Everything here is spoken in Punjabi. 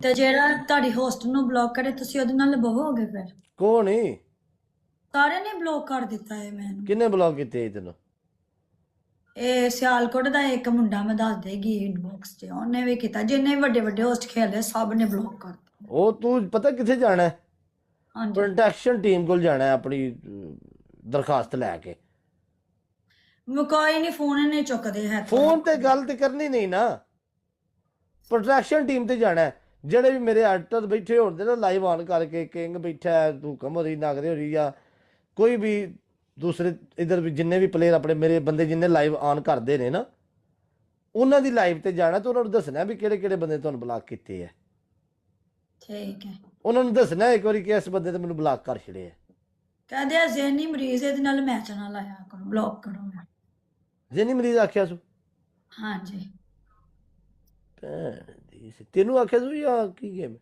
ਤੇ ਜਿਹੜਾ ਤੁਹਾਡੀ ਹੋਸਟ ਨੂੰ ਬਲੌਕ ਕਰੇ ਤੁਸੀਂ ਉਹਦੇ ਨਾਲ ਲਵੋਗੇ ਫਿਰ? ਕੌਣ ਹੀ ਸਾਰਿਆਂ ਨੇ ਬਲੌਕ ਕਰ ਦਿੱਤਾ ਹੈ ਮੈਨੂੰ। ਕਿੰਨੇ ਬਲੌਕ ਕੀਤੇ ਤੈਨੂੰ? ਇਹ ਸਿਆਲਕੋਟ ਦਾ ਇੱਕ ਮੁੰਡਾ ਮੈਂ ਦੱਸ ਦੇਗੀ ਇਨਬਾਕਸ 'ਚ, ਉਹਨੇ ਵੀ ਕੀਤਾ। ਜਿੰਨੇ ਵੱਡੇ ਵੱਡੇ ਹੋਸਟ ਖੇਲੇ ਸਭ ਨੇ ਬਲੌਕ ਕਰ ਦਿੱਤਾ। ਉਹ ਤੂੰ ਪਤਾ ਕਿੱਥੇ ਜਾਣਾ ਹੈ? ਹਾਂਜੀ ਪ੍ਰੋਟੈਕਸ਼ਨ ਟੀਮ ਕੋਲ ਜਾਣਾ ਹੈ ਆਪਣੀ ਦਰਖਾਸਤ ਲੈ ਕੇ। ਕੋਈ ਨਹੀਂ, ਫੋਨ ਨਹੀਂ ਚੁੱਕਦੇ ਹੈ। ਫੋਨ ਤੇ ਗੱਲ ਤੇ ਕਰਨੀ ਨਹੀਂ ਨਾ, ਪ੍ਰੋਟੈਕਸ਼ਨ ਟੀਮ ਤੇ ਜਾਣਾ ਹੈ। ਜਿਹੜੇ ਵੀ ਮੇਰੇ ਐਡਿਟਰ ਬੈਠੇ ਹੋਣਦੇ ਨਾ ਲਾਈਵ ਆਨ ਕਰਕੇ, ਕਿੰਗ ਬੈਠਾ ਹੈ, ਹੁਕਮ ਹੋ ਰਹੀ, ਨਗਦੇ ਹੋ ਰਹੀ, ਜਾਂ ਕੋਈ ਵੀ ਦੂਸਰੇ ਇਧਰ ਵੀ ਜਿੰਨੇ ਵੀ ਪਲੇਅਰ ਆਪਣੇ ਮੇਰੇ ਬੰਦੇ ਜਿੰਨੇ ਲਾਈਵ ਆਨ ਕਰਦੇ ਨੇ ਨਾ, ਉਹਨਾਂ ਦੀ ਲਾਈਵ ਤੇ ਜਾਣਾ ਤੇ ਉਹਨਾਂ ਨੂੰ ਦੱਸਣਾ ਵੀ ਕਿਹੜੇ ਕਿਹੜੇ ਬੰਦੇ ਤੁਹਾਨੂੰ ਬਲੌਕ ਕੀਤੇ ਹੈ। ਠੀਕ ਹੈ, ਉਹਨਾਂ ਨੂੰ ਦੱਸਣਾ ਇੱਕ ਵਾਰੀ ਕਿ ਇਸ ਬੰਦੇ ਤੇ ਮੈਨੂੰ ਬਲੌਕ ਕਰ ਛੜਿਆ। ਕਹਿੰਦੇ ਆ ਜ਼ਹਿਨੀ ਮਰੀਜ਼, ਇਹਦੇ ਨਾਲ ਮੈਚ ਨਾ ਲਾਇਆ ਕਰੋ, ਬਲੌਕ ਕਰੋ। ਜਿਹਨੀ ਮਰੀਜ਼ ਆਖਿਆ ਸੂ? ਹਾਂਜੀ ਭੈਣ ਦੀ ਤੈਨੂੰ ਆਖਿਆ ਸੂ ਜਾਂ ਕੀ ਗੇਮ?